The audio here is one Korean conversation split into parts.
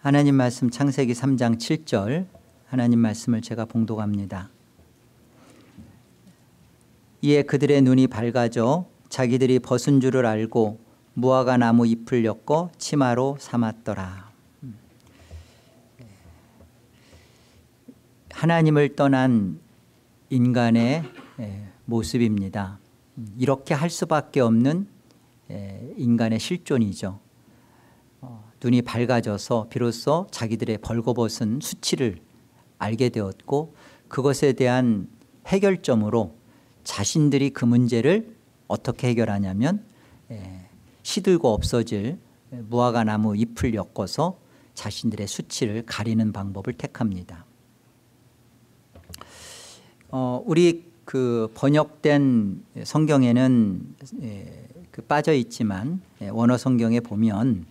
하나님 말씀 창세기 3장 7절 하나님 말씀을 제가 봉독합니다. 이에 그들의 눈이 밝아져 자기들이 벗은 줄을 알고 무화과 나무 잎을 엮어 치마로 삼았더라. 하나님을 떠난 인간의 모습입니다. 이렇게 할 수밖에 없는 인간의 실존이죠. 눈이 밝아져서 비로소 자기들의 벌거벗은 수치를 알게 되었고, 그것에 대한 해결점으로 자신들이 그 문제를 어떻게 해결하냐면 시들고 없어질 무화과 나무 잎을 엮어서 자신들의 수치를 가리는 방법을 택합니다. 우리 그 번역된 성경에는 빠져 있지만 원어 성경에 보면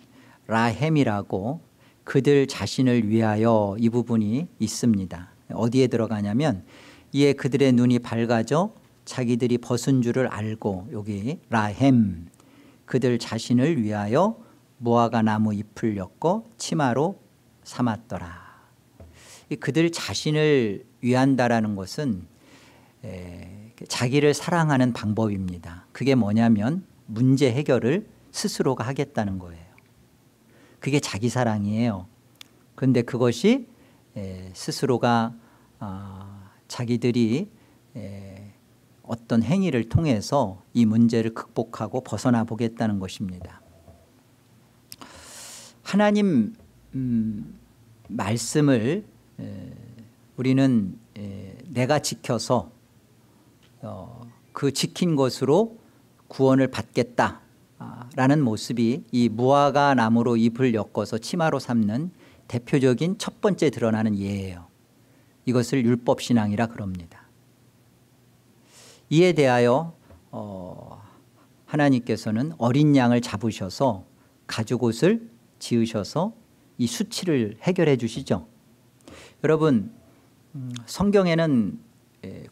라햄이라고 그들 자신을 위하여 이 부분이 있습니다. 어디에 들어가냐면 이에 그들의 눈이 밝아져 자기들이 벗은 줄을 알고, 여기 라햄, 그들 자신을 위하여 무화과 나무 잎을 엮어 치마로 삼았더라. 그들 자신을 위한다라는 것은 자기를 사랑하는 방법입니다. 그게 뭐냐면 문제 해결을 스스로가 하겠다는 거예요. 그게 자기 사랑이에요. 그런데 그것이 스스로가 자기들이 어떤 행위를 통해서 이 문제를 극복하고 벗어나 보겠다는 것입니다. 하나님 말씀을 우리는 내가 지켜서 그 지킨 것으로 구원을 받겠다라는 모습이 이 무화과 나무로 잎을 엮어서 치마로 삼는 대표적인 첫 번째 드러나는 예예요. 이것을 율법신앙이라 그럽니다. 이에 대하여 하나님께서는 어린 양을 잡으셔서 가죽옷을 지으셔서 이 수치를 해결해 주시죠. 여러분, 성경에는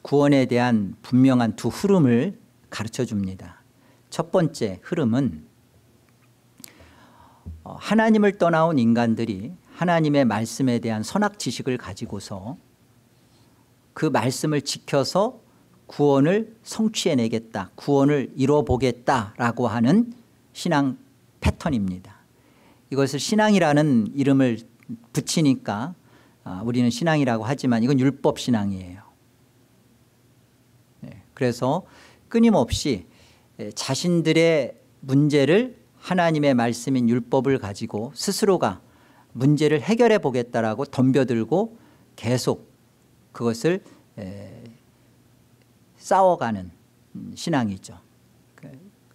구원에 대한 분명한 두 흐름을 가르쳐 줍니다. 첫 번째 흐름은 하나님을 떠나온 인간들이 하나님의 말씀에 대한 선악 지식을 가지고서 그 말씀을 지켜서 구원을 성취해내겠다, 구원을 이뤄보겠다라고 하는 신앙 패턴입니다. 이것을 신앙이라는 이름을 붙이니까 우리는 신앙이라고 하지만 이건 율법신앙이에요. 그래서 끊임없이 자신들의 문제를 하나님의 말씀인 율법을 가지고 스스로가 문제를 해결해 보겠다라고 덤벼들고 계속 그것을 싸워가는 신앙이죠.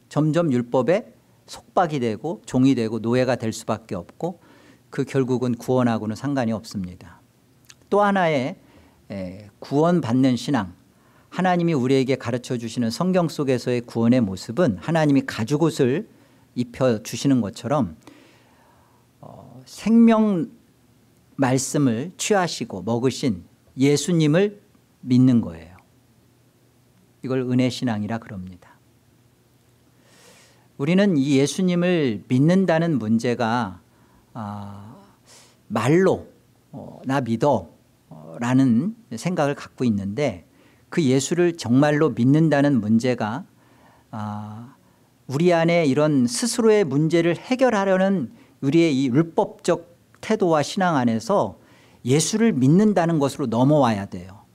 점점 율법에 속박이 되고 종이 되고 노예가 될 수밖에 없고, 그 결국은 구원하고는 상관이 없습니다. 또 하나의 구원받는 신앙, 하나님이 우리에게 가르쳐 주시는 성경 속에서의 구원의 모습은 하나님이 가죽옷을 입혀주시는 것처럼 생명 말씀을 취하시고 먹으신 예수님을 믿는 거예요. 이걸 은혜신앙이라 그럽니다. 우리는 이 예수님을 믿는다는 문제가 말로 나 믿어 라는 생각을 갖고 있는데, 그 예수를 정말로 믿는다는 문제가 우리 안에 이런 스스로의 문제를 해결하려는 우리의 이 율법적 태도와 신앙 안에서 예수를 믿는다는 것으로 넘어와야 돼요.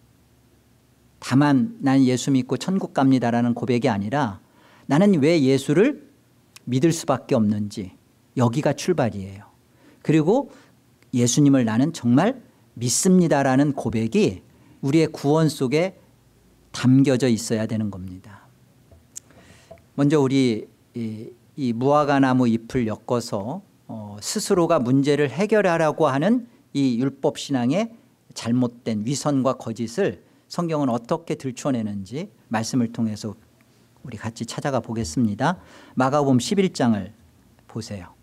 다만 난 예수 믿고 천국 갑니다라는 고백이 아니라 나는 왜 예수를 믿을 수밖에 없는지, 여기가 출발이에요. 그리고 예수님을 나는 정말 믿습니다라는 고백이 우리의 구원 속에 담겨져 있어야 되는 겁니다. 먼저 우리 이 무화과 나무 잎을 엮어서 스스로가 문제를 해결하려고 하는 이 율법신앙의 잘못된 위선과 거짓을 성경은 어떻게 들춰내는지 말씀을 통해서 우리 같이 찾아가 보겠습니다. 마가복음 11장을 보세요.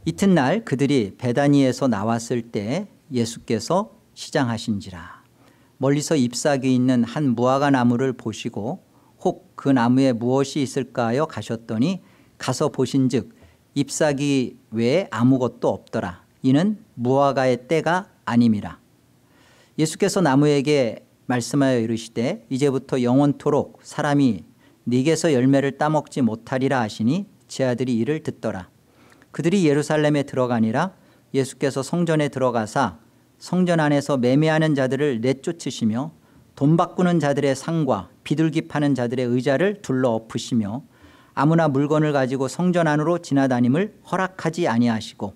이튿날 그들이 베다니에서 나왔을 때 예수께서 시장하신지라 멀리서 잎사귀 있는 한 무화과 나무를 보시고 혹 그 나무에 무엇이 있을까 하여 가셨더니 가서 보신즉 잎사귀 외에 아무것도 없더라. 이는 무화과의 때가 아님이라. 예수께서 나무에게 말씀하여 이르시되 이제부터 영원토록 사람이 네게서 열매를 따먹지 못하리라 하시니 제 아들이 이를 듣더라. 그들이 예루살렘에 들어가니라. 예수께서 성전에 들어가사 성전 안에서 매매하는 자들을 내쫓으시며 돈 바꾸는 자들의 상과 비둘기 파는 자들의 의자를 둘러 엎으시며 아무나 물건을 가지고 성전 안으로 지나다님을 허락하지 아니하시고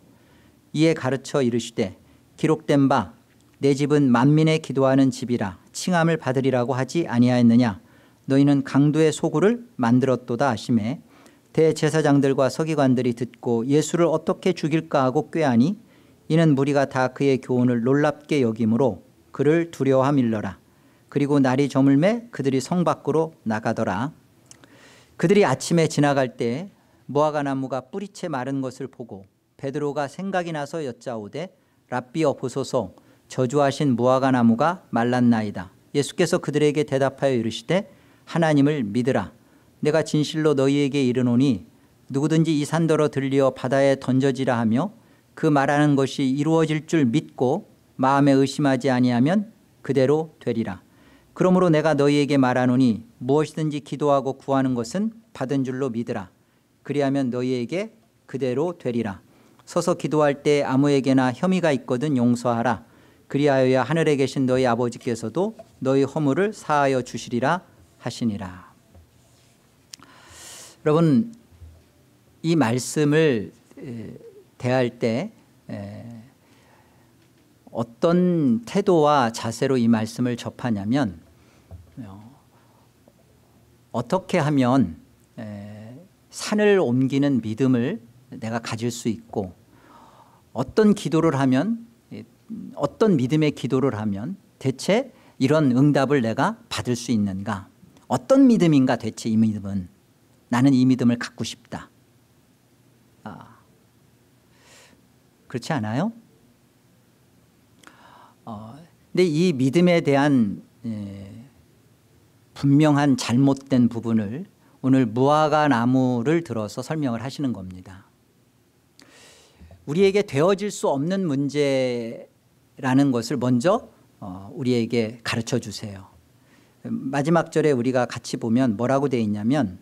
이에 가르쳐 이르시되 기록된 바 내 집은 만민의 기도하는 집이라 칭함을 받으리라고 하지 아니하였느냐. 너희는 강도의 소굴을 만들었도다 하시매 대제사장들과 서기관들이 듣고 예수를 어떻게 죽일까 하고 꾀하니 이는 무리가 다 그의 교훈을 놀랍게 여김으로 그를 두려워함일러라. 그리고 날이 저물매 그들이 성 밖으로 나가더라. 그들이 아침에 지나갈 때 무화과 나무가 뿌리채 마른 것을 보고 베드로가 생각이 나서 여짜오되 랍비여 보소서 저주하신 무화과 나무가 말랐나이다. 예수께서 그들에게 대답하여 이르시되 하나님을 믿으라. 내가 진실로 너희에게 이르노니 누구든지 이 산더러 들리어 바다에 던져지라 하며 그 말하는 것이 이루어질 줄 믿고 마음에 의심하지 아니하면 그대로 되리라. 그러므로 내가 너희에게 말하노니 무엇이든지 기도하고 구하는 것은 받은 줄로 믿으라. 그리하면 너희에게 그대로 되리라. 서서 기도할 때 아무에게나 혐의가 있거든 용서하라. 그리하여야 하늘에 계신 너희 아버지께서도 너희 허물을 사하여 주시리라 하시니라. 여러분, 이 말씀을 대할 때 어떤 태도와 자세로 이 말씀을 접하냐면 어떻게 하면 산을 옮기는 믿음을 내가 가질 수 있고 어떤 기도를 하면 어떤 믿음의 기도를 하면 대체 이런 응답을 내가 받을 수 있는가. 어떤 믿음인가 대체 이 믿음은. 나는 이 믿음을 갖고 싶다. 그렇지 않아요? 근데 이 믿음에 대한 분명한 잘못된 부분을 오늘 무화과 나무를 들어서 설명을 하시는 겁니다. 우리에게 되어질 수 없는 문제라는 것을 먼저 우리에게 가르쳐 주세요. 마지막 절에 우리가 같이 보면 뭐라고 되어 있냐면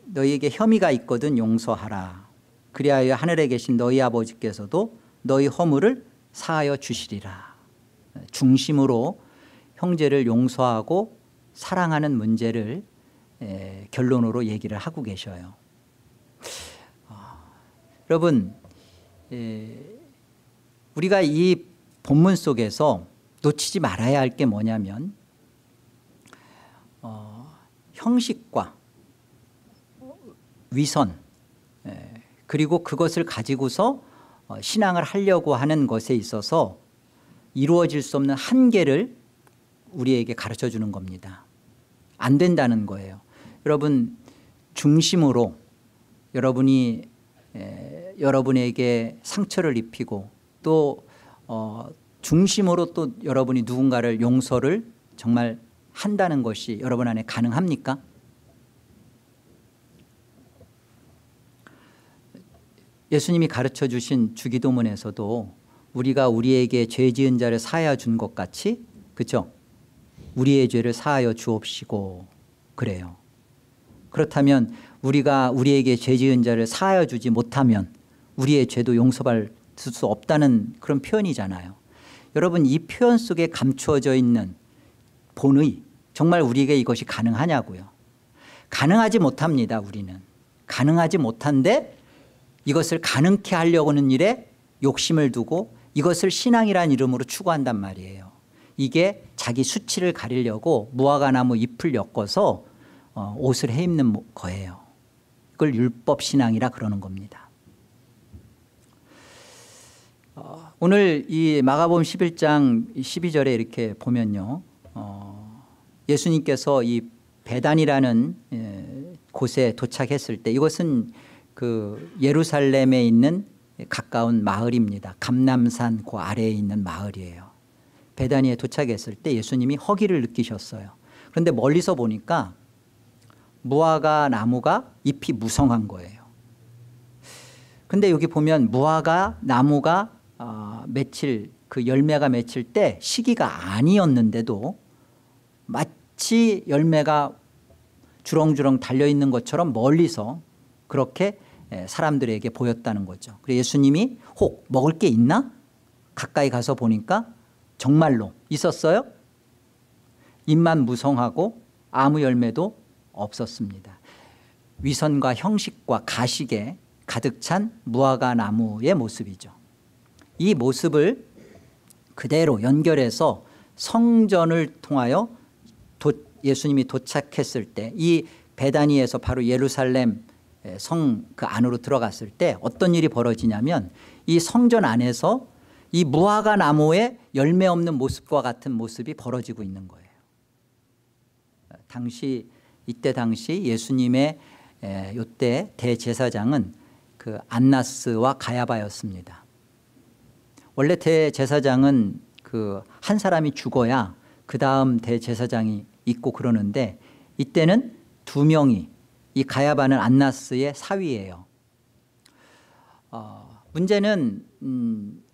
너희에게 혐의가 있거든 용서하라. 그리하여 하늘에 계신 너희 아버지께서도 너희 허물을 사하여 주시리라. 중심으로 형제를 용서하고 사랑하는 문제를 결론으로 얘기를 하고 계셔요. 여러분, 우리가 이 본문 속에서 놓치지 말아야 할 게 뭐냐면 형식과 위선 그리고 그것을 가지고서 신앙을 하려고 하는 것에 있어서 이루어질 수 없는 한계를 우리에게 가르쳐 주는 겁니다. 안 된다는 거예요. 여러분, 중심으로 여러분이 여러분에게 상처를 입히고 또 중심으로 또 여러분이 누군가를 용서를 정말 한다는 것이 여러분 안에 가능합니까? 예수님이 가르쳐 주신 주기도문에서도 우리가 우리에게 죄 지은 자를 사하여 준 것 같이, 그렇죠? 우리의 죄를 사하여 주옵시고 그래요. 그렇다면 우리가 우리에게 죄 지은 자를 사하여 주지 못하면 우리의 죄도 용서받을 수 없다는 그런 표현이잖아요. 여러분, 이 표현 속에 감추어져 있는 본의, 정말 우리에게 이것이 가능하냐고요. 가능하지 못합니다. 우리는 가능하지 못한데 이것을 가능케 하려고 하는 일에 욕심을 두고 이것을 신앙이라는 이름으로 추구한단 말이에요. 이게 자기 수치를 가리려고 무화과나무 잎을 엮어서 옷을 해입는 거예요. 그걸 율법신앙이라 그러는 겁니다. 오늘 이 마가복음 11장 12절에 이렇게 보면요, 예수님께서 이 베단이라는 곳에 도착했을 때, 이것은 그 예루살렘에 있는 가까운 마을입니다. 감람산 그 아래에 있는 마을이에요. 베다니에 도착했을 때 예수님이 허기를 느끼셨어요. 그런데 멀리서 보니까 무화과 나무가 잎이 무성한 거예요. 근데 여기 보면 무화과 나무가 맺힐 그 열매가 맺힐 때 시기가 아니었는데도 마치 열매가 주렁주렁 달려있는 것처럼 멀리서 그렇게 사람들에게 보였다는 거죠. 그래서 예수님이 혹 먹을 게 있나? 가까이 가서 보니까 정말로 있었어요. 잎만 무성하고 아무 열매도 없었습니다. 위선과 형식과 가식에 가득 찬 무화과 나무의 모습이죠. 이 모습을 그대로 연결해서 성전을 통하여 예수님이 도착했을 때 이 베다니에서 바로 예루살렘 성 그 안으로 들어갔을 때 어떤 일이 벌어지냐면 이 성전 안에서 이 무화과 나무의 열매 없는 모습과 같은 모습이 벌어지고 있는 거예요. 이때 당시 예수님의 요때 대제사장은 그 안나스와 가야바였습니다. 원래 대제사장은 그 한 사람이 죽어야 그 다음 대제사장이 있고 그러는데 이때는 두 명이 이 가야바는 안나스의 사위예요. 문제는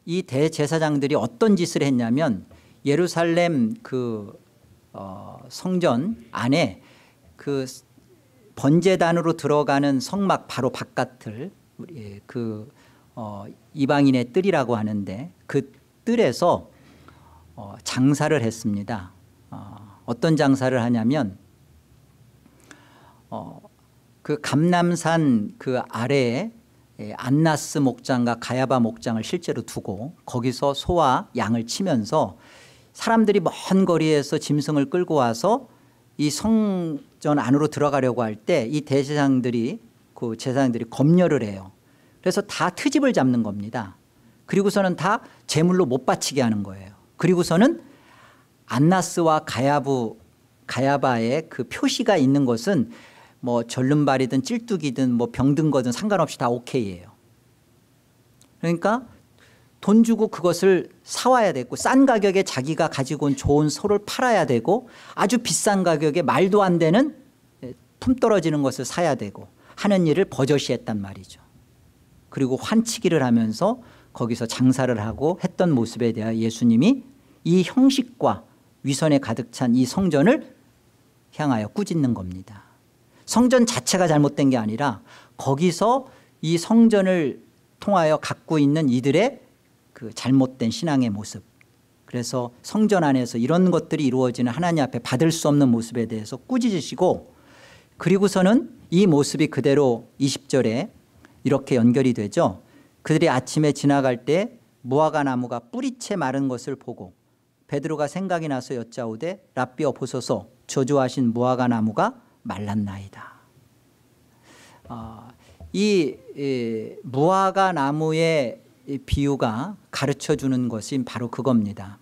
이 대제사장들이 어떤 짓을 했냐면 예루살렘 그 성전 안에 그 번제단으로 들어가는 성막 바로 바깥을 그 이방인의 뜰이라고 하는데 그 뜰에서 장사를 했습니다. 어떤 장사를 하냐면 그 감람산 그 아래에 안나스 목장과 가야바 목장을 실제로 두고 거기서 소와 양을 치면서 사람들이 먼 거리에서 짐승을 끌고 와서 이 성전 안으로 들어가려고 할 때 이 대제사장들이 그 제사장들이 검열을 해요. 그래서 다 트집을 잡는 겁니다. 그리고서는 다 제물로 못 바치게 하는 거예요. 그리고서는 안나스와 가야바의 그 표시가 있는 것은 뭐 절름발이든 찔뚝이든 뭐 병든 거든 상관없이 다 오케이예요. 그러니까 돈 주고 그것을 사와야 되고 싼 가격에 자기가 가지고 온 좋은 소를 팔아야 되고 아주 비싼 가격에 말도 안 되는 품 떨어지는 것을 사야 되고 하는 일을 버젓이 했단 말이죠. 그리고 환치기를 하면서 거기서 장사를 하고 했던 모습에 대하여 예수님이 이 형식과 위선에 가득 찬 이 성전을 향하여 꾸짖는 겁니다. 성전 자체가 잘못된 게 아니라 거기서 이 성전을 통하여 갖고 있는 이들의 그 잘못된 신앙의 모습. 그래서 성전 안에서 이런 것들이 이루어지는 하나님 앞에 받을 수 없는 모습에 대해서 꾸짖으시고 그리고서는 이 모습이 그대로 20절에 이렇게 연결이 되죠. 그들이 아침에 지나갈 때 무화과 나무가 뿌리채 마른 것을 보고 베드로가 생각이 나서 여짜오되 랍비여 보소서 저주하신 무화과 나무가 말랐나이다. 이 무화과 나무의 비유가 가르쳐주는 것이 바로 그겁니다.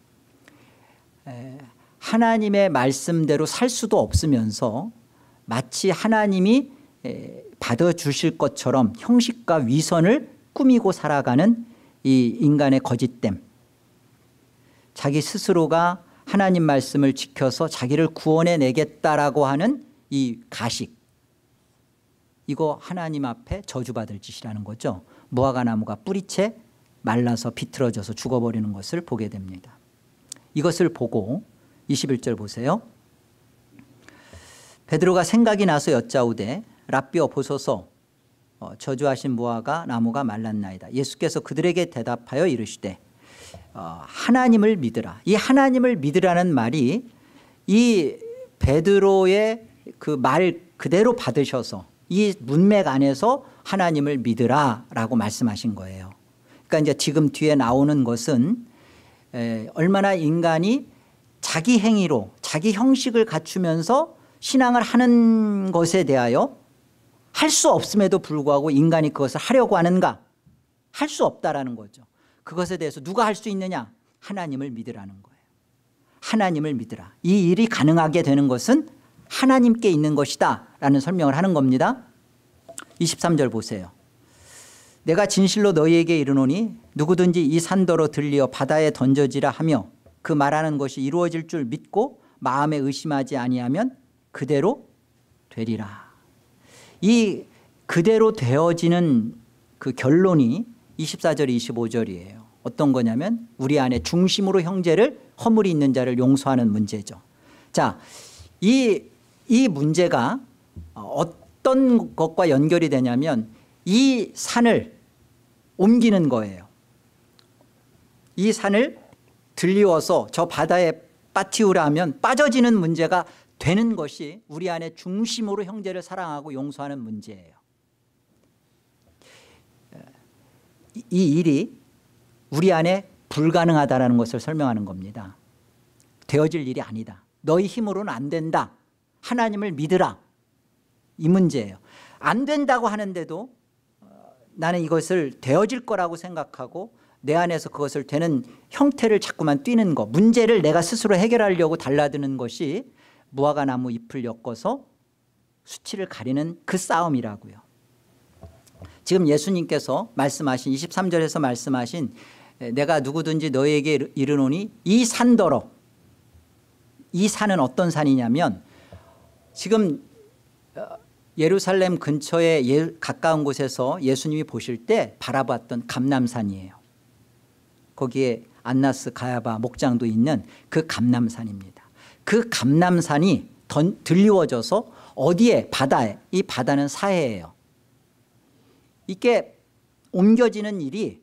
하나님의 말씀대로 살 수도 없으면서 마치 하나님이 받아주실 것처럼 형식과 위선을 꾸미고 살아가는 이 인간의 거짓됨. 자기 스스로가 하나님 말씀을 지켜서 자기를 구원해 내겠다라고 하는 이 가식. 이거 하나님 앞에 저주받을 짓이라는 거죠. 무화과 나무가 뿌리채 말라서 비틀어져서 죽어버리는 것을 보게 됩니다. 이것을 보고 21절 보세요. 베드로가 생각이 나서 여짜오되 랍비여 보소서 저주하신 무화과 나무가 말랐나이다. 예수께서 그들에게 대답하여 이르시되 하나님을 믿으라. 이 하나님을 믿으라는 말이 이 베드로의 그 말 그대로 받으셔서 이 문맥 안에서 하나님을 믿으라라고 말씀하신 거예요. 그러니까 이제 지금 뒤에 나오는 것은 얼마나 인간이 자기 행위로 자기 형식을 갖추면서 신앙을 하는 것에 대하여 할 수 없음에도 불구하고 인간이 그것을 하려고 하는가? 할 수 없다라는 거죠. 그것에 대해서 누가 할 수 있느냐? 하나님을 믿으라는 거예요. 하나님을 믿으라. 이 일이 가능하게 되는 것은 하나님께 있는 것이다 라는 설명을 하는 겁니다. 23절 보세요. 내가 진실로 너희에게 이르노니 누구든지 이 산더러 들리어 바다에 던져지라 하며 그 말하는 것이 이루어질 줄 믿고 마음에 의심하지 아니하면 그대로 되리라. 이 그대로 되어지는 그 결론이 24절 25절이에요. 어떤 거냐면 우리 안에 중심으로 형제를 허물이 있는 자를 용서하는 문제죠. 자, 이 문제가 어떤 것과 연결이 되냐면 이 산을 옮기는 거예요. 이 산을 들리워서 저 바다에 빠티우라 하면 빠져지는 문제가 되는 것이 우리 안에 중심으로 형제를 사랑하고 용서하는 문제예요. 이 일이 우리 안에 불가능하다는 것을 설명하는 겁니다. 되어질 일이 아니다. 너희 힘으로는 안 된다. 하나님을 믿으라. 이 문제예요. 안 된다고 하는데도 나는 이것을 되어질 거라고 생각하고 내 안에서 그것을 되는 형태를 자꾸만 띄는 것, 문제를 내가 스스로 해결하려고 달라드는 것이 무화과나무 잎을 엮어서 수치를 가리는 그 싸움이라고요. 지금 예수님께서 말씀하신 23절에서 말씀하신 내가 누구든지 너희에게 이르노니 이 산더러, 이 산은 어떤 산이냐면 지금 예루살렘 근처에 가까운 곳에서 예수님이 보실 때 바라봤던 감람산이에요. 거기에 안나스 가야바 목장도 있는 그 감람산입니다. 그 감람산이 들리워져서 어디에? 바다에. 이 바다는 사해예요. 이게 옮겨지는 일이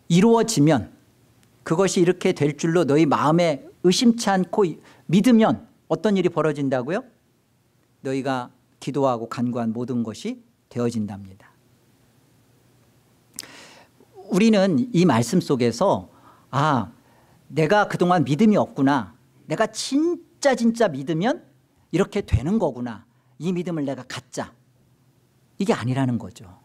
이루어지면 그것이 이렇게 될 줄로 너희 마음에 의심치 않고 믿으면 어떤 일이 벌어진다고요? 너희가 기도하고 간구한 모든 것이 되어진답니다. 우리는 이 말씀 속에서 내가 그동안 믿음이 없구나. 내가 진짜 믿으면 이렇게 되는 거구나. 이 믿음을 내가 갖자. 이게 아니라는 거죠.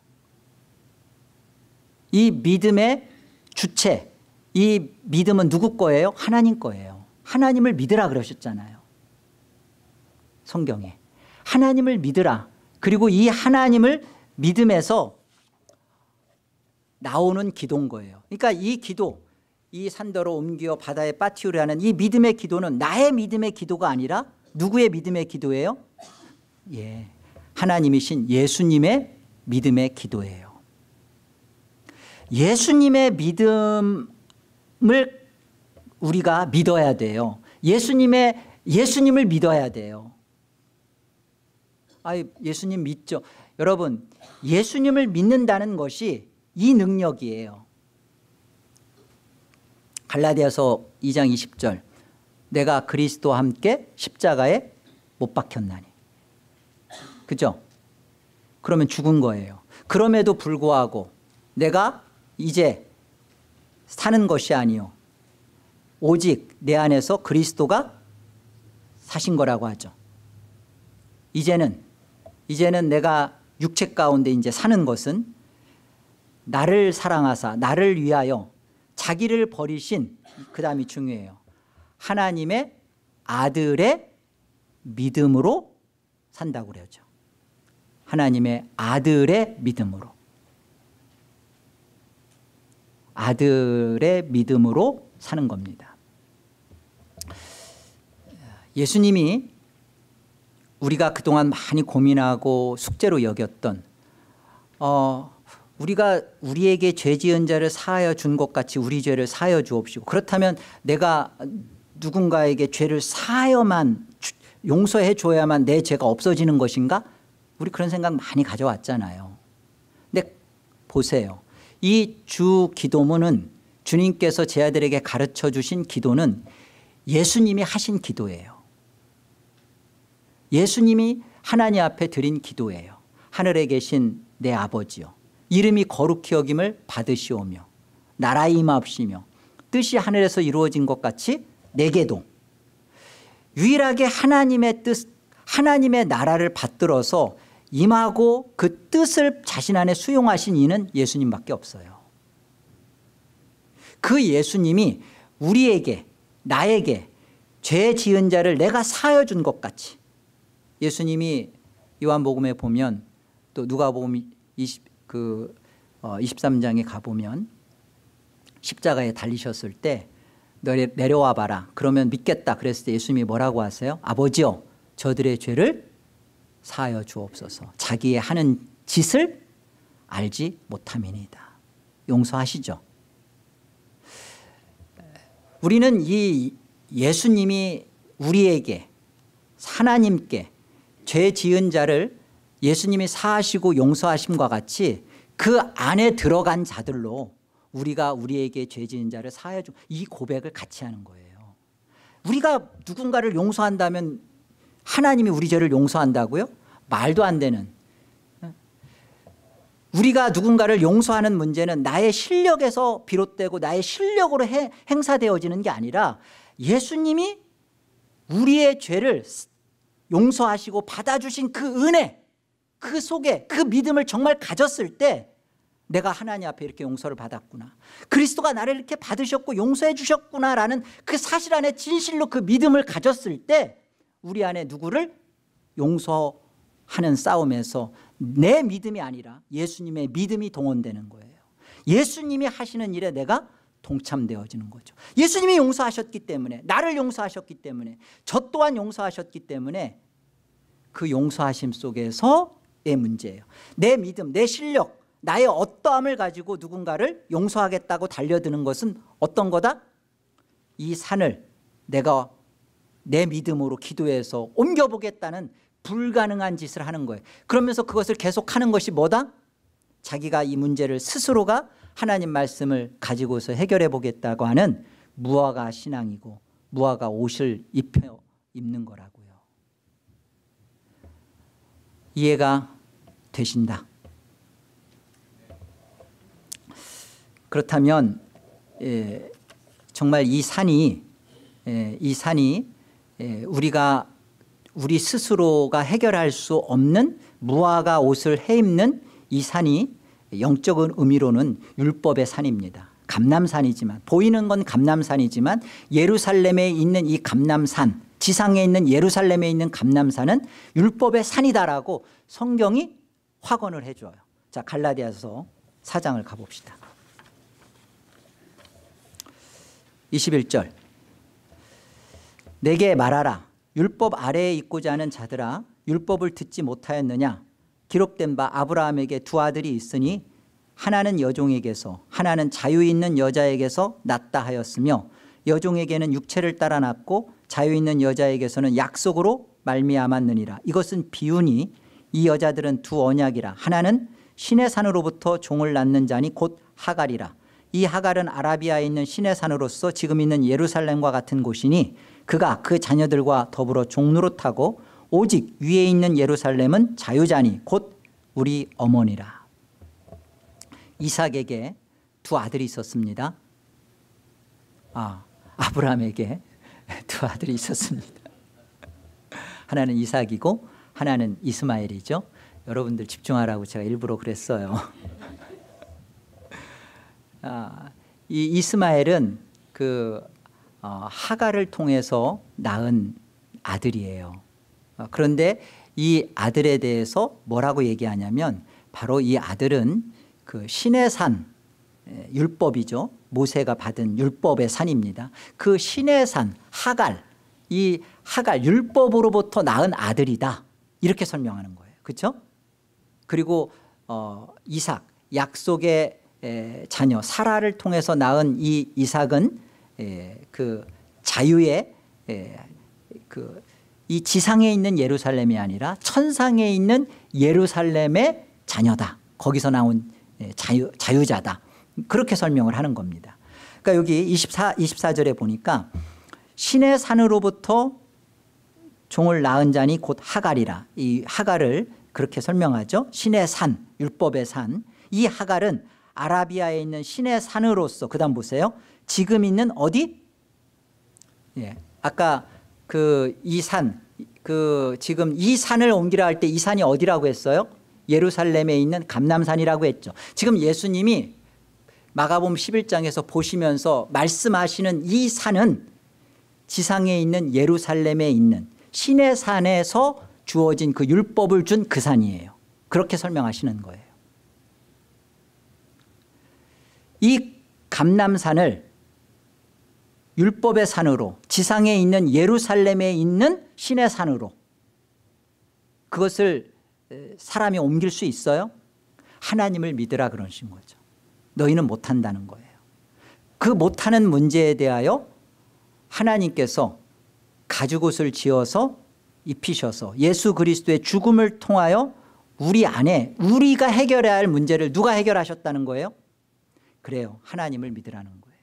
이 믿음의 주체, 이 믿음은 누구 거예요? 하나님 거예요. 하나님을 믿으라 그러셨잖아요. 성경에. 하나님을 믿으라. 그리고 이 하나님을 믿음에서 나오는 기도인 거예요. 그러니까 이 기도, 이 산더러 옮겨 바다에 빠티우라는 이 믿음의 기도는 나의 믿음의 기도가 아니라 누구의 믿음의 기도예요? 하나님이신 예수님의 믿음의 기도예요. 예수님의 믿음을 우리가 믿어야 돼요. 예수님을 믿어야 돼요. 예수님 믿죠. 여러분, 예수님을 믿는다는 것이 이 능력이에요. 갈라디아서 2장 20절 내가 그리스도와 함께 십자가에 못 박혔나니. 그죠? 그러면 죽은 거예요. 그럼에도 불구하고 내가 이제 사는 것이 아니요 오직 내 안에서 그리스도가 사신 거라고 하죠. 이제는 내가 육체 가운데 이제 사는 것은 나를 사랑하사 나를 위하여 자기를 버리신, 그 다음이 중요해요. 하나님의 아들의 믿음으로 산다고 그러죠. 하나님의 아들의 믿음으로. 아들의 믿음으로 사는 겁니다. 예수님이 우리가 그동안 많이 고민하고 숙제로 여겼던 우리가 우리에게 죄 지은 자를 사하여 준 것 같이 우리 죄를 사하여 주옵시고, 그렇다면 내가 누군가에게 죄를 사하여만 용서해 줘야만 내 죄가 없어지는 것인가? 우리 그런 생각 많이 가져왔잖아요. 근데 보세요. 이 주 기도문은 주님께서 제 아들에게 가르쳐 주신 기도는 예수님이 하신 기도예요. 예수님이 하나님 앞에 드린 기도예요. 하늘에 계신 내 아버지요, 이름이 거룩히 여김을 받으시오며 나라의 임하옵시며 뜻이 하늘에서 이루어진 것 같이 내게도. 유일하게 하나님의 뜻, 하나님의 나라를 받들어서 임하고 그 뜻을 자신 안에 수용하신 이는 예수님밖에 없어요. 그 예수님이 우리에게, 나에게 죄 지은 자를 내가 사하여 준 것 같이, 예수님이 요한복음에 보면, 또 누가복음 23장에 가보면 십자가에 달리셨을 때 내려와 봐라. 그러면 믿겠다. 그랬을 때 예수님이 뭐라고 하세요? 아버지요, 저들의 죄를 사하여 주옵소서. 자기의 하는 짓을 알지 못함이니이다. 용서하시죠. 우리는 이 예수님이 우리에게, 하나님께 죄 지은 자를 예수님이 사하시고 용서하심과 같이 그 안에 들어간 자들로 우리가 우리에게 죄 지은 자를 사하여 주, 이 고백을 같이 하는 거예요. 우리가 누군가를 용서한다면 하나님이 우리 죄를 용서한다고요? 말도 안 되는. 우리가 누군가를 용서하는 문제는 나의 실력에서 비롯되고 나의 실력으로 행사되어지는 게 아니라 예수님이 우리의 죄를 용서하시고 받아주신 그 은혜, 그 속에 그 믿음을 정말 가졌을 때 내가 하나님 앞에 이렇게 용서를 받았구나, 그리스도가 나를 이렇게 받으셨고 용서해 주셨구나라는 그 사실 안에 진실로 그 믿음을 가졌을 때 우리 안에 누구를 용서하는 싸움에서 내 믿음이 아니라 예수님의 믿음이 동원되는 거예요. 예수님이 하시는 일에 내가 동참되어지는 거죠. 예수님이 용서하셨기 때문에, 나를 용서하셨기 때문에, 저 또한 용서하셨기 때문에 그 용서하심 속에서의 문제예요. 내 믿음, 내 실력, 나의 어떠함을 가지고 누군가를 용서하겠다고 달려드는 것은 어떤 거다? 이 산을 내가 내 믿음으로 기도해서 옮겨보겠다는 불가능한 짓을 하는 거예요. 그러면서 그것을 계속하는 것이 뭐다? 자기가 이 문제를 스스로가 하나님 말씀을 가지고서 해결해 보겠다고 하는 무화과 신앙이고 무화과 옷을 입는 거라고요. 이해가 되신다. 그렇다면 정말 이 산이 우리 스스로가 해결할 수 없는 무화과 옷을 해입는 이 산이 영적인 의미로는 율법의 산입니다. 감람산이지만, 보이는 건 감람산이지만 예루살렘에 있는 이 감람산, 지상에 있는 예루살렘에 있는 감람산은 율법의 산이다라고 성경이 확언을 해줘요. 자, 갈라디아서 4장을 가봅시다. 21절. 내게 말하라. 율법 아래에 있고자 하는 자들아, 율법을 듣지 못하였느냐? 기록된 바 아브라함에게 두 아들이 있으니 하나는 여종에게서 하나는 자유 있는 여자에게서 낳다 하였으며 여종에게는 육체를 따라 낳고 자유 있는 여자에게서는 약속으로 말미암았느니라. 이것은 비유니 이 여자들은 두 언약이라. 하나는 신의 산으로부터 종을 낳는 자니 곧 하갈이라. 이 하갈은 아라비아에 있는 신의 산으로서 지금 있는 예루살렘과 같은 곳이니 그가 그 자녀들과 더불어 종노릇하고 오직 위에 있는 예루살렘은 자유자니 곧 우리 어머니라. 이삭에게 두 아들이 있었습니다. 아브라함에게 두 아들이 있었습니다. 하나는 이삭이고 하나는 이스마엘이죠. 여러분들 집중하라고 제가 일부러 그랬어요. 이 이스마엘은 하갈을 통해서 낳은 아들이에요. 그런데 이 아들에 대해서 뭐라고 얘기하냐면 바로 이 아들은 그 신의 산, 율법이죠. 모세가 받은 율법의 산입니다. 그 신의 산 하갈, 이 하갈 율법으로부터 낳은 아들이다, 이렇게 설명하는 거예요. 그렇죠? 그리고 이삭, 약속의 자녀 사라를 통해서 낳은 이 이삭은 그 자유의 이 지상에 있는 예루살렘이 아니라 천상에 있는 예루살렘의 자녀다. 거기서 나온 자유자다. 그렇게 설명을 하는 겁니다. 그러니까 여기 24절에 보니까 신의 산으로부터 종을 낳은 자니 곧 하갈이라. 이 하갈을 그렇게 설명하죠. 신의 산, 율법의 산. 이 하갈은 아라비아에 있는 신의 산으로서, 그 다음 보세요. 지금 있는 어디? 아까 이 산, 지금 이 산을 옮기라 할 때 이 산이 어디라고 했어요? 예루살렘에 있는 감람산이라고 했죠. 지금 예수님이 마가복음 11장에서 보시면서 말씀하시는 이 산은 지상에 있는 예루살렘에 있는 신의 산에서 주어진 그 율법을 준 그 산이에요. 그렇게 설명하시는 거예요. 이 감람산을 율법의 산으로, 지상에 있는 예루살렘에 있는 신의 산으로, 그것을 사람이 옮길 수 있어요? 하나님을 믿으라 그러신 거죠. 너희는 못한다는 거예요. 그 못하는 문제에 대하여 하나님께서 가죽옷을 지어서 입히셔서 예수 그리스도의 죽음을 통하여 우리 안에 우리가 해결해야 할 문제를 누가 해결하셨다는 거예요? 그래요. 하나님을 믿으라는 거예요.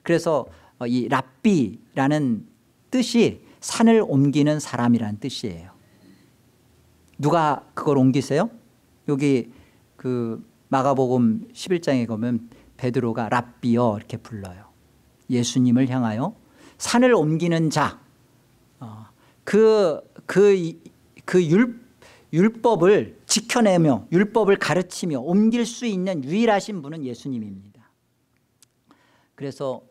그래서 이 랍비라는 뜻이 산을 옮기는 사람이라는 뜻이에요. 누가 그걸 옮기세요? 여기 그 마가복음 11장에 보면 베드로가 랍비여 이렇게 불러요. 예수님을 향하여 산을 옮기는 자, 율법을 지켜내며 율법을 가르치며 옮길 수 있는 유일하신 분은 예수님입니다. 그래서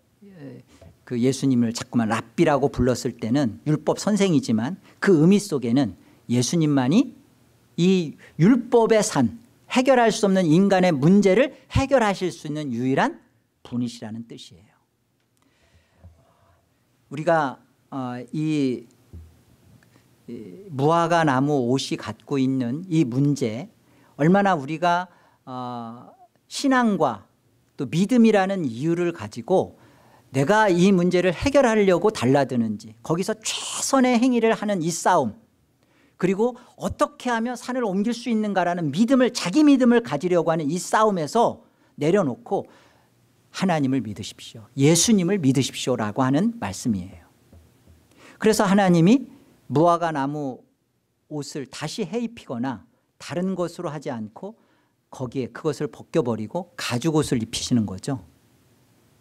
그 예수님을 자꾸만 랍비라고 불렀을 때는 율법 선생이지만 그 의미 속에는 예수님만이 이 율법의 산, 해결할 수 없는 인간의 문제를 해결하실 수 있는 유일한 분이시라는 뜻이에요. 우리가 이 무화과 나무 옷이 갖고 있는 이 문제, 얼마나 우리가 신앙과 또 믿음이라는 이유를 가지고 내가 이 문제를 해결하려고 달라드는지, 거기서 최선의 행위를 하는 이 싸움, 그리고 어떻게 하면 산을 옮길 수 있는가라는 믿음을, 자기 믿음을 가지려고 하는 이 싸움에서 내려놓고 하나님을 믿으십시오, 예수님을 믿으십시오라고 하는 말씀이에요. 그래서 하나님이 무화과 나무 옷을 다시 해입히거나 다른 것으로 하지 않고 거기에 그것을 벗겨버리고 가죽옷을 입히시는 거죠.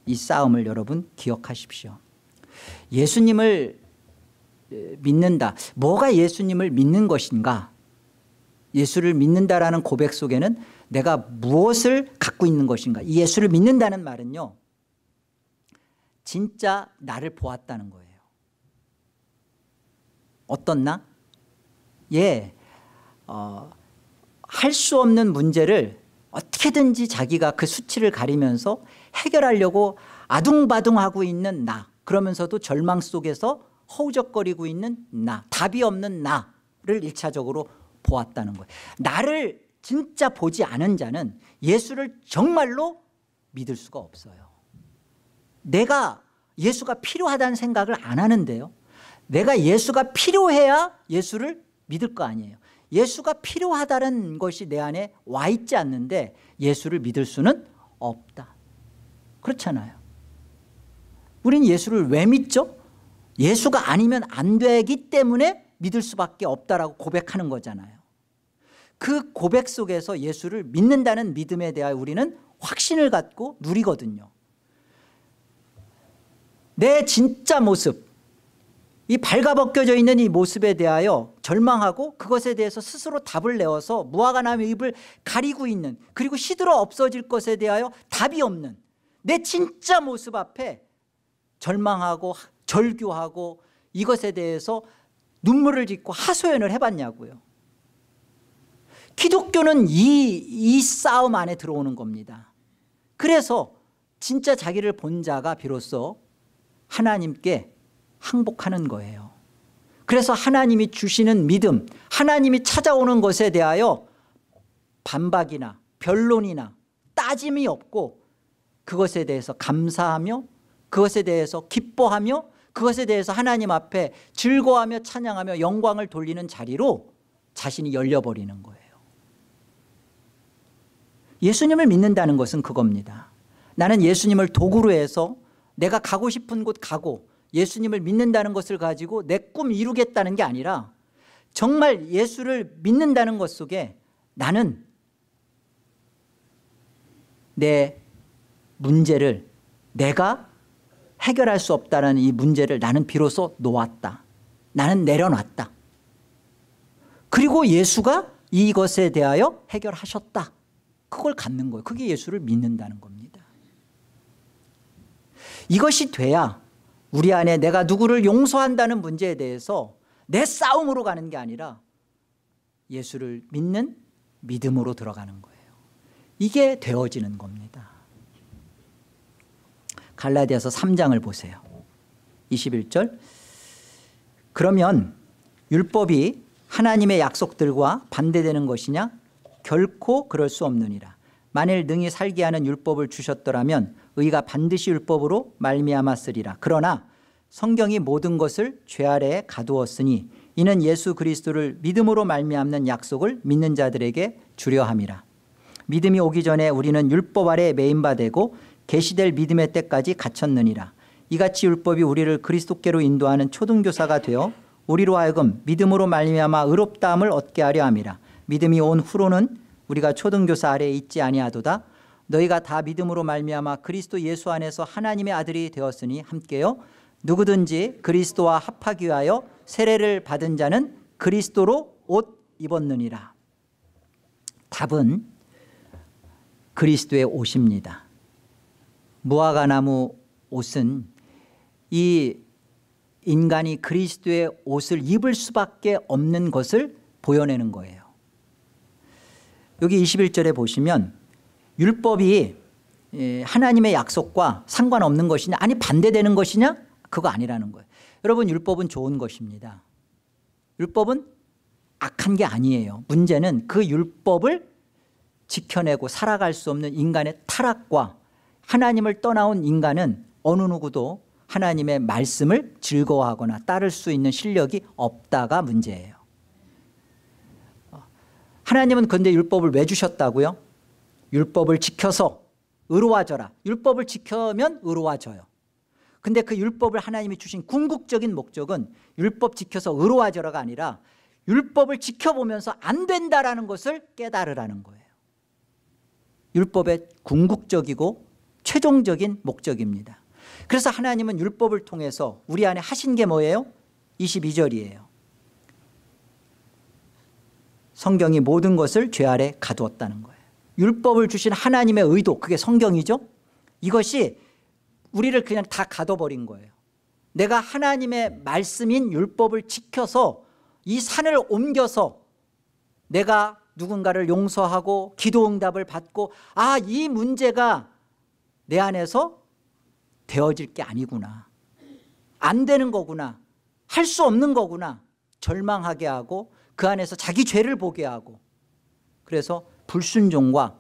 이 싸움을 여러분 기억하십시오. 예수님을 믿는다. 뭐가 예수님을 믿는 것인가? 예수를 믿는다라는 고백 속에는 내가 무엇을 갖고 있는 것인가? 이 예수를 믿는다는 말은요, 진짜 나를 보았다는 거예요. 어떤 나? 할 수 없는 문제를 어떻게든지 자기가 그 수치를 가리면서 해결하려고 아둥바둥하고 있는 나, 그러면서도 절망 속에서 허우적거리고 있는 나, 답이 없는 나를 1차적으로 보았다는 거예요. 나를 진짜 보지 않은 자는 예수를 정말로 믿을 수가 없어요. 내가 예수가 필요하다는 생각을 안 하는데요, 내가 예수가 필요해야 예수를 믿을 거 아니에요. 예수가 필요하다는 것이 내 안에 와 있지 않는데 예수를 믿을 수는 없다. 그렇잖아요. 우린 예수를 왜 믿죠? 예수가 아니면 안 되기 때문에 믿을 수밖에 없다라고 고백하는 거잖아요. 그 고백 속에서 예수를 믿는다는 믿음에 대하여 우리는 확신을 갖고 누리거든요. 내 진짜 모습, 이 발가벗겨져 있는 이 모습에 대하여 절망하고 그것에 대해서 스스로 답을 내어서 무화과 나무 잎을 가리고 있는, 그리고 시들어 없어질 것에 대하여 답이 없는 내 진짜 모습 앞에 절망하고 절규하고 이것에 대해서 눈물을 짓고 하소연을 해봤냐고요. 기독교는 이 싸움 안에 들어오는 겁니다. 그래서 진짜 자기를 본 자가 비로소 하나님께 항복하는 거예요. 그래서 하나님이 주시는 믿음, 하나님이 찾아오는 것에 대하여 반박이나 변론이나 따짐이 없고 그것에 대해서 감사하며 그것에 대해서 기뻐하며 그것에 대해서 하나님 앞에 즐거워하며 찬양하며 영광을 돌리는 자리로 자신이 열려버리는 거예요. 예수님을 믿는다는 것은 그겁니다. 나는 예수님을 도구로 해서 내가 가고 싶은 곳 가고 예수님을 믿는다는 것을 가지고 내 꿈 이루겠다는 게 아니라 정말 예수를 믿는다는 것 속에 나는 내 문제를, 내가 해결할 수 없다는 이 문제를 나는 비로소 놓았다. 나는 내려놨다. 그리고 예수가 이것에 대하여 해결하셨다. 그걸 갖는 거예요. 그게 예수를 믿는다는 겁니다. 이것이 돼야 우리 안에 내가 누구를 용서한다는 문제에 대해서 내 싸움으로 가는 게 아니라 예수를 믿는 믿음으로 들어가는 거예요. 이게 되어지는 겁니다. 갈라디아서 3장을 보세요. 21절. 그러면 율법이 하나님의 약속들과 반대되는 것이냐? 결코 그럴 수 없느니라. 만일 능히 살게 하는 율법을 주셨더라면 의가 반드시 율법으로 말미암았으리라. 그러나 성경이 모든 것을 죄 아래에 가두었으니 이는 예수 그리스도를 믿음으로 말미암는 약속을 믿는 자들에게 주려 함이라. 믿음이 오기 전에 우리는 율법 아래에 매인바 되고 계시될 믿음의 때까지 갇혔느니라. 이같이 율법이 우리를 그리스도께로 인도하는 초등교사가 되어 우리로 하여금 믿음으로 말미암아 의롭다함을 얻게 하려 함이라. 믿음이 온 후로는 우리가 초등교사 아래에 있지 아니하도다. 너희가 다 믿음으로 말미암아 그리스도 예수 안에서 하나님의 아들이 되었으니 함께요 누구든지 그리스도와 합하기 위하여 세례를 받은 자는 그리스도로 옷 입었느니라. 답은 그리스도의 옷입니다. 무화과나무 옷은 이 인간이 그리스도의 옷을 입을 수밖에 없는 것을 보여내는 거예요. 여기 21절에 보시면 율법이 하나님의 약속과 상관없는 것이냐, 아니 반대되는 것이냐, 그거 아니라는 거예요. 여러분, 율법은 좋은 것입니다. 율법은 악한 게 아니에요. 문제는 그 율법을 지켜내고 살아갈 수 없는 인간의 타락과 하나님을 떠나온 인간은 어느 누구도 하나님의 말씀을 즐거워하거나 따를 수 있는 실력이 없다가 문제예요. 하나님은 그런데 율법을 왜 주셨다고요? 율법을 지켜서 의로워져라. 율법을 지켜면 의로워져요. 근데 그 율법을 하나님이 주신 궁극적인 목적은 율법 지켜서 의로워져라가 아니라 율법을 지켜보면서 안 된다라는 것을 깨달으라는 거예요. 율법의 궁극적이고 최종적인 목적입니다. 그래서 하나님은 율법을 통해서 우리 안에 하신 게 뭐예요? 22절이에요. 성경이 모든 것을 죄 아래 가두었다는 거예요. 율법을 주신 하나님의 의도, 그게 성경이죠. 이것이 우리를 그냥 다 가둬버린 거예요. 내가 하나님의 말씀인 율법을 지켜서 이 산을 옮겨서 내가 누군가를 용서하고 기도 응답을 받고, 아, 이 문제가 내 안에서 되어질 게 아니구나, 안 되는 거구나, 할 수 없는 거구나 절망하게 하고 그 안에서 자기 죄를 보게 하고, 그래서 불순종과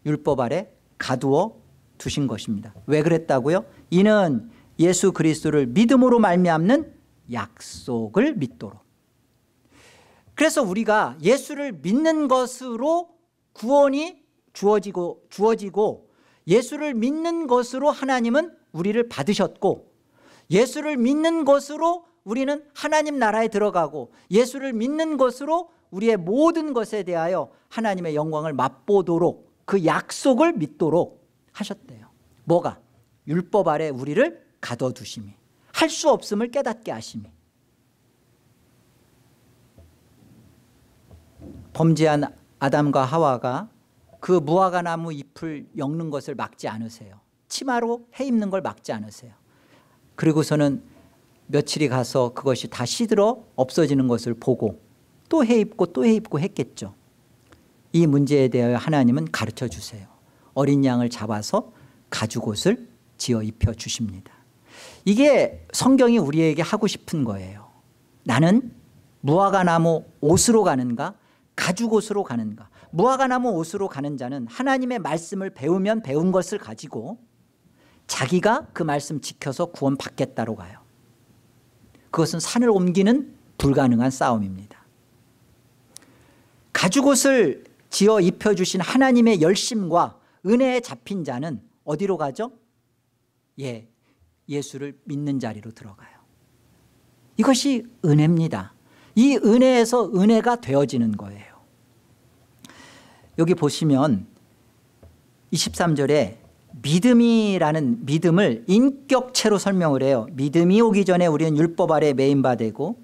율법 아래 가두어 두신 것입니다. 왜 그랬다고요? 이는 예수 그리스도를 믿음으로 말미암는 약속을 믿도록. 그래서 우리가 예수를 믿는 것으로 구원이 주어지고 예수를 믿는 것으로 하나님은 우리를 받으셨고, 예수를 믿는 것으로 우리는 하나님 나라에 들어가고, 예수를 믿는 것으로 우리의 모든 것에 대하여 하나님의 영광을 맛보도록, 그 약속을 믿도록 하셨대요. 뭐가? 율법 아래 우리를 가둬두심이, 할 수 없음을 깨닫게 하심이. 범죄한 아담과 하와가 그 무화과 나무 잎을 엮는 것을 막지 않으세요. 치마로 해 입는 걸 막지 않으세요. 그리고서는 며칠이 가서 그것이 다 시들어 없어지는 것을 보고 또 해 입고 또 해 입고 했겠죠. 이 문제에 대하여 하나님은 가르쳐 주세요. 어린 양을 잡아서 가죽옷을 지어 입혀 주십니다. 이게 성경이 우리에게 하고 싶은 거예요. 나는 무화과 나무 옷으로 가는가, 가죽옷으로 가는가. 무화과 나무 옷으로 가는 자는 하나님의 말씀을 배우면 배운 것을 가지고 자기가 그 말씀 지켜서 구원 받겠다로 가요. 그것은 산을 옮기는 불가능한 싸움입니다. 가죽옷을 지어 입혀주신 하나님의 열심과 은혜에 잡힌 자는 어디로 가죠? 예수를 믿는 자리로 들어가요. 이것이 은혜입니다. 이 은혜에서 은혜가 되어지는 거예요. 여기 보시면 23절에 믿음이라는 믿음을 인격체로 설명을 해요. 믿음이 오기 전에 우리는 율법 아래 매인바 되고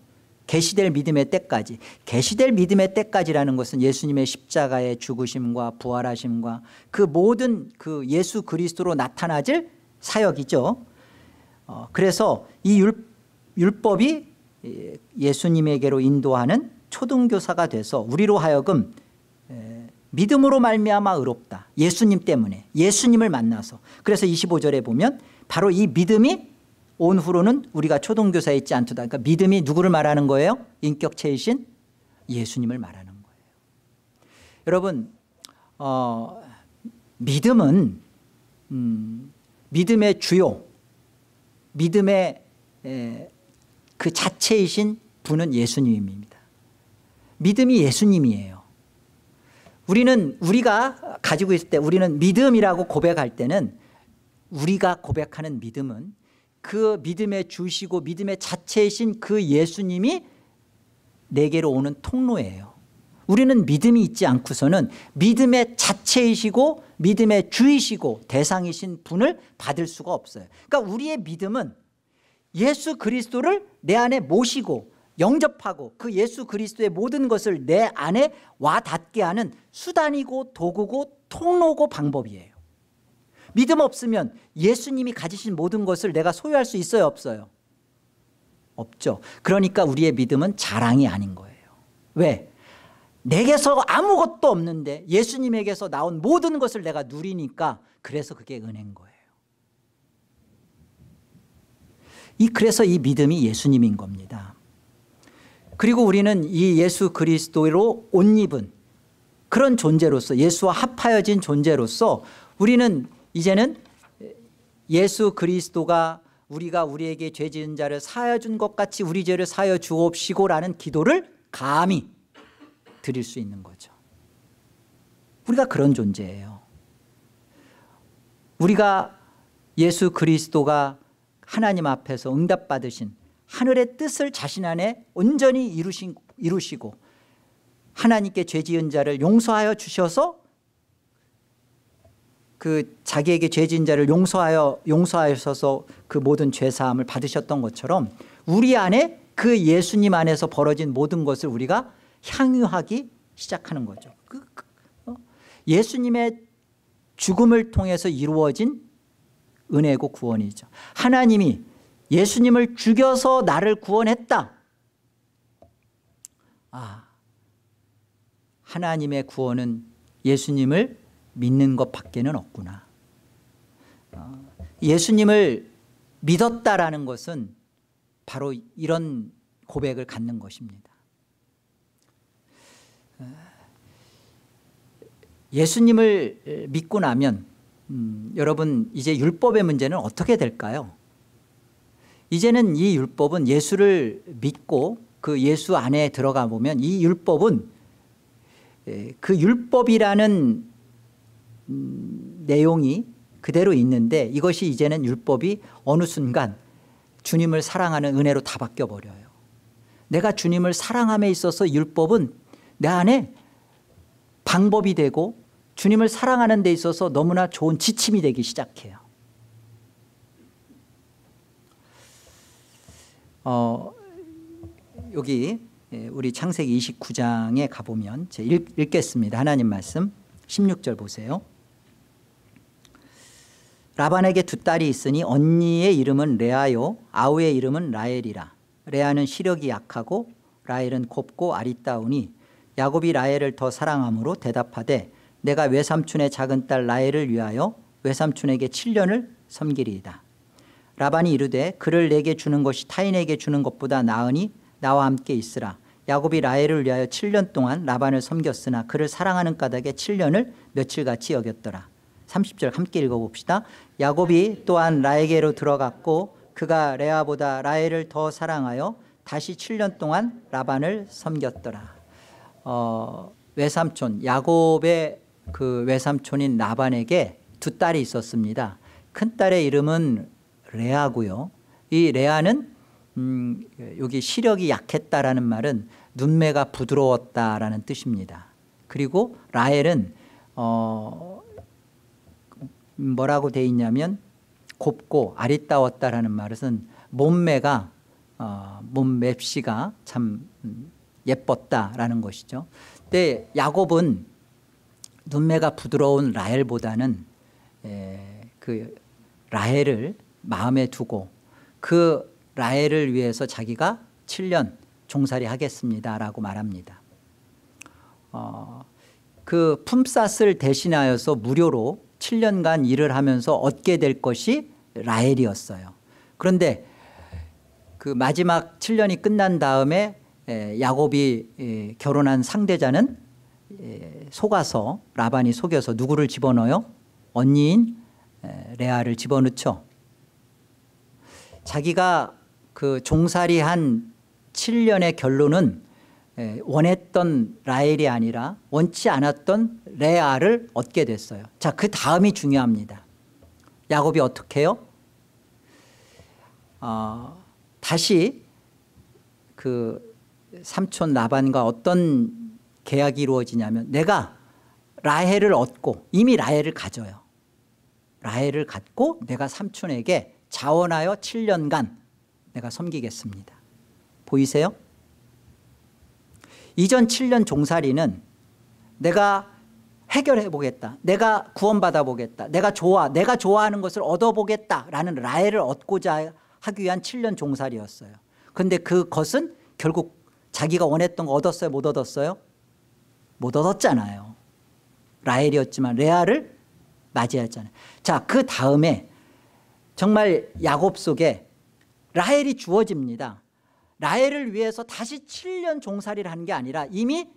계시될 믿음의 때까지. 계시될 믿음의 때까지라는 것은 예수님의 십자가의 죽으심과 부활하심과 그 모든 그 예수 그리스도로 나타나질 사역이죠. 그래서 이 율법이 예수님에게로 인도하는 초등교사가 돼서 우리로 하여금 믿음으로 말미암아 의롭다. 예수님 때문에, 예수님을 만나서. 그래서 25절에 보면 바로 이 믿음이 온 후로는 우리가 초동교사에 있지 않도다. 그러니까 믿음이 누구를 말하는 거예요? 인격체이신 예수님을 말하는 거예요. 여러분 믿음은 믿음의 주요, 믿음의 그 자체이신 분은 예수님입니다. 믿음이 예수님이에요. 우리가 가지고 있을 때, 우리는 믿음이라고 고백할 때는, 우리가 고백하는 믿음은 그 믿음의 주시고 믿음의 자체이신 그 예수님이 내게로 오는 통로예요. 우리는 믿음이 있지 않고서는 믿음의 자체이시고 믿음의 주이시고 대상이신 분을 받을 수가 없어요. 그러니까 우리의 믿음은 예수 그리스도를 내 안에 모시고 영접하고 그 예수 그리스도의 모든 것을 내 안에 와 닿게 하는 수단이고 도구고 통로고 방법이에요. 믿음 없으면 예수님이 가지신 모든 것을 내가 소유할 수 있어요, 없어요? 없죠. 그러니까 우리의 믿음은 자랑이 아닌 거예요. 왜? 내게서 아무것도 없는데 예수님에게서 나온 모든 것을 내가 누리니까, 그래서 그게 은혜인 거예요. 그래서 이 믿음이 예수님인 겁니다. 그리고 우리는 이 예수 그리스도로 옷 입은 그런 존재로서, 예수와 합하여진 존재로서 우리는 이제는 예수 그리스도가 우리가 우리에게 죄 지은 자를 사하여 준 것 같이 우리 죄를 사하여 주옵시고라는 기도를 감히 드릴 수 있는 거죠. 우리가 그런 존재예요. 우리가 예수 그리스도가 하나님 앞에서 응답받으신 하늘의 뜻을 자신 안에 온전히 이루시고 하나님께 죄 지은 자를 용서하여 주셔서 그 자기에게 죄 지은 자를 용서하셔서 그 모든 죄 사함을 받으셨던 것처럼 우리 안에 그 예수님 안에서 벌어진 모든 것을 우리가 향유하기 시작하는 거죠. 예수님의 죽음을 통해서 이루어진 은혜고 구원이죠. 하나님이 예수님을 죽여서 나를 구원했다. 하나님의 구원은 예수님을 믿는 것밖에는 없구나. 예수님을 믿었다라는 것은 바로 이런 고백을 갖는 것입니다. 예수님을 믿고 나면 여러분 이제 율법의 문제는 어떻게 될까요? 이제는 이 율법은 예수를 믿고 그 예수 안에 들어가 보면 이 율법은 그 율법이라는 내용이 그대로 있는데, 이것이 이제는 율법이 어느 순간 주님을 사랑하는 은혜로 다 바뀌어버려요. 내가 주님을 사랑함에 있어서 율법은 내 안에 방법이 되고 주님을 사랑하는 데 있어서 너무나 좋은 지침이 되기 시작해요. 여기 우리 창세기 29장에 가보면 제가 읽겠습니다. 하나님 말씀 16절 보세요. 라반에게 두 딸이 있으니 언니의 이름은 레아요 아우의 이름은 라헬이라. 레아는 시력이 약하고 라헬은 곱고 아리따우니 야곱이 라헬을 더 사랑함으로 대답하되 내가 외삼촌의 작은 딸 라헬을 위하여 외삼촌에게 7년을 섬기리이다. 라반이 이르되 그를 내게 주는 것이 타인에게 주는 것보다 나으니 나와 함께 있으라. 야곱이 라헬을 위하여 7년 동안 라반을 섬겼으나 그를 사랑하는 까닭에 7년을 며칠같이 여겼더라. 30절 함께 읽어봅시다. 야곱이 또한 라헬에게로 들어갔고 그가 레아보다 라헬을 더 사랑하여 다시 7년 동안 라반을 섬겼더라. 외삼촌 야곱의 그 외삼촌인 라반에게 두 딸이 있었습니다. 큰 딸의 이름은 레아고요. 이 레아는 여기 시력이 약했다라는 말은 눈매가 부드러웠다라는 뜻입니다. 그리고 라헬은 뭐라고 돼 있냐면 곱고 아리따웠다라는 말은 몸매가 몸맵시가 참 예뻤다라는 것이죠. 근데 야곱은 눈매가 부드러운 라헬보다는 그 라헬을 마음에 두고 그 라헬을 위해서 자기가 7년 종살이 하겠습니다라고 말합니다. 그 품삯을 대신하여서 무료로 7년간 일을 하면서 얻게 될 것이 라헬이었어요. 그런데 그 마지막 7년이 끝난 다음에 야곱이 결혼한 상대자는 속아서, 라반이 속여서 누구를 집어넣어요? 언니인 레아를 집어넣죠. 자기가 그 종살이한 7년의 결론은 원했던 라헬이 아니라 원치 않았던 레아를 얻게 됐어요. 자, 그 다음이 중요합니다. 야곱이 어떻게 해요? 다시 그 삼촌 라반과 어떤 계약이 이루어지냐면, 내가 라헬을 얻고, 이미 라헬을 가져요. 라헬을 갖고 내가 삼촌에게 자원하여 7년간 내가 섬기겠습니다. 보이세요? 이전 7년 종살이는 내가 해결해 보겠다, 내가 구원받아 보겠다, 내가 좋아하는 것을 얻어보겠다라는 라헬을 얻고자 하기 위한 7년 종살이였어요. 그런데 그것은 결국 자기가 원했던 거 얻었어요? 못 얻었어요? 못 얻었잖아요. 라헬이었지만 레아를 맞이했잖아요. 자, 그 다음에 정말 야곱 속에 라헬이 주어집니다. 라헬을 위해서 다시 7년 종살이를 하는 게 아니라 이미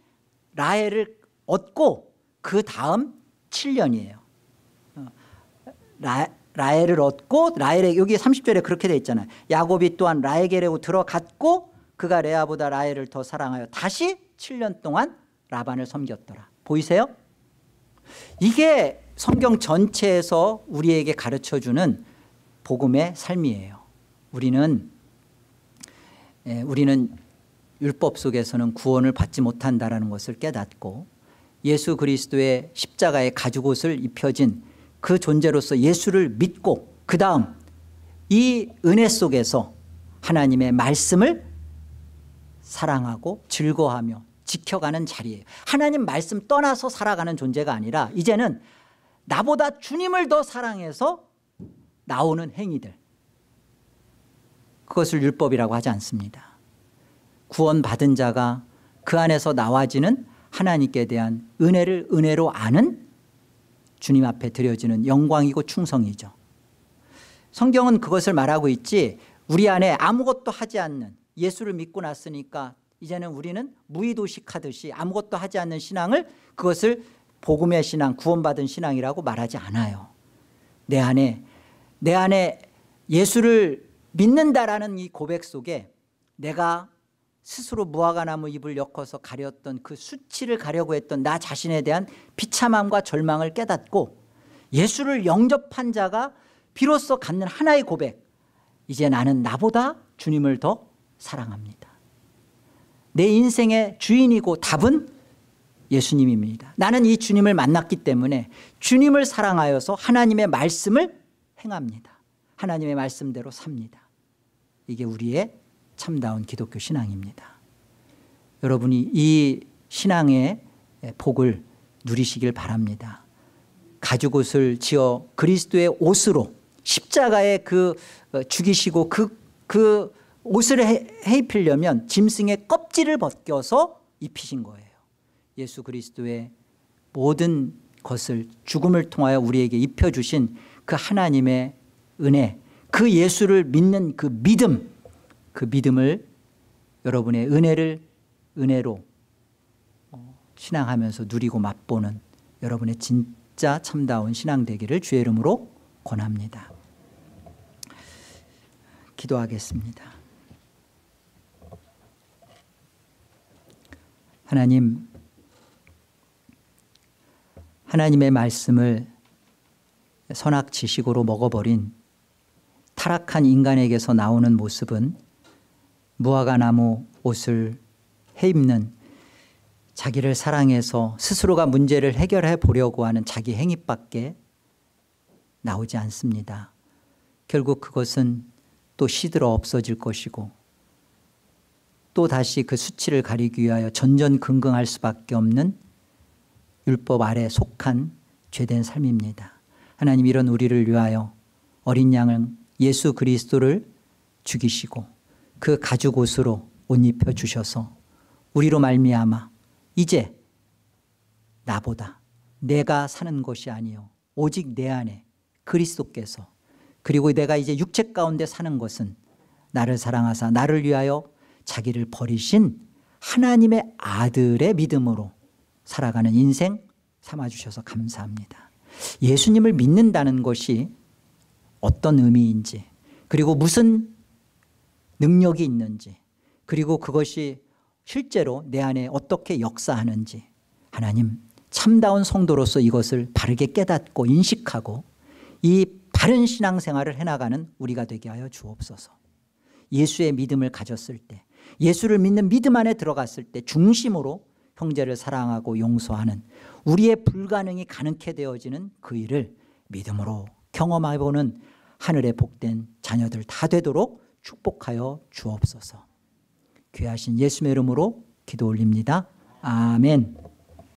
라헬을 얻고 그 다음 7년이에요. 라헬을 얻고, 라헬에 여기 30절에 그렇게 되어 있잖아요. 야곱이 또한 라헬에게로 들어갔고 그가 레아보다 라헬을 더 사랑하여 다시 7년 동안 라반을 섬겼더라. 보이세요? 이게 성경 전체에서 우리에게 가르쳐주는 복음의 삶이에요. 우리는 율법 속에서는 구원을 받지 못한다는 것을 깨닫고 예수 그리스도의 십자가의 가죽옷을 입혀진 그 존재로서 예수를 믿고, 그 다음 이 은혜 속에서 하나님의 말씀을 사랑하고 즐거워하며 지켜가는 자리예요. 하나님 말씀 떠나서 살아가는 존재가 아니라 이제는 나보다 주님을 더 사랑해서 나오는 행위들, 그것을 율법이라고 하지 않습니다. 구원받은 자가 그 안에서 나와지는 하나님께 대한 은혜를 은혜로 아는 주님 앞에 드려지는 영광이고 충성이죠. 성경은 그것을 말하고 있지, 우리 안에 아무것도 하지 않는, 예수를 믿고 났으니까 이제는 우리는 무의도식하듯이 아무것도 하지 않는 신앙을, 그것을 복음의 신앙, 구원받은 신앙이라고 말하지 않아요. 내 안에 예수를 믿는다라는 이 고백 속에 내가 스스로 무화과나무 잎을 엮어서 가렸던 그 수치를 가려고 했던 나 자신에 대한 비참함과 절망을 깨닫고, 예수를 영접한 자가 비로소 갖는 하나의 고백, 이제 나는 나보다 주님을 더 사랑합니다. 내 인생의 주인이고 답은 예수님입니다. 나는 이 주님을 만났기 때문에 주님을 사랑하여서 하나님의 말씀을 행합니다. 하나님의 말씀대로 삽니다. 이게 우리의 참다운 기독교 신앙입니다. 여러분이 이 신앙의 복을 누리시길 바랍니다. 가죽옷을 지어 그리스도의 옷으로 십자가에 죽이시고 그 옷을 해입히려면 짐승의 껍질을 벗겨서 입히신 거예요. 예수 그리스도의 모든 것을 죽음을 통하여 우리에게 입혀주신 그 하나님의 은혜, 그 예수를 믿는 그 믿음을 여러분의 은혜로 신앙하면서 누리고 맛보는 여러분의 진짜 참다운 신앙 되기를 주의 이름으로 권합니다. 기도하겠습니다. 하나님의 말씀을 선악지식으로 먹어버린 타락한 인간에게서 나오는 모습은 무화과나무 옷을 해입는, 자기를 사랑해서 스스로가 문제를 해결해 보려고 하는 자기 행위밖에 나오지 않습니다. 결국 그것은 또 시들어 없어질 것이고 또 다시 그 수치를 가리기 위하여 전전긍긍할 수밖에 없는 율법 아래 속한 죄된 삶입니다. 하나님, 이런 우리를 위하여 어린 양은 예수 그리스도를 죽이시고 그 가죽옷으로 옷 입혀 주셔서 우리로 말미암아 이제 나보다 내가 사는 것이 아니요 오직 내 안에 그리스도께서 그리고 내가 이제 육체 가운데 사는 것은 나를 사랑하사 나를 위하여 자기를 버리신 하나님의 아들의 믿음으로 살아가는 인생 삼아주셔서 감사합니다. 예수님을 믿는다는 것이 어떤 의미인지, 그리고 무슨 능력이 있는지, 그리고 그것이 실제로 내 안에 어떻게 역사하는지, 하나님 참다운 성도로서 이것을 바르게 깨닫고 인식하고 이 바른 신앙생활을 해나가는 우리가 되게 하여 주옵소서. 예수의 믿음을 가졌을 때, 예수를 믿는 믿음 안에 들어갔을 때 중심으로 형제를 사랑하고 용서하는 우리의 불가능이 가능케 되어지는 그 일을 믿음으로 경험해보는 하늘의 복된 자녀들 다 되도록 축복하여 주옵소서. 귀하신 예수의 이름으로 기도 올립니다. 아멘.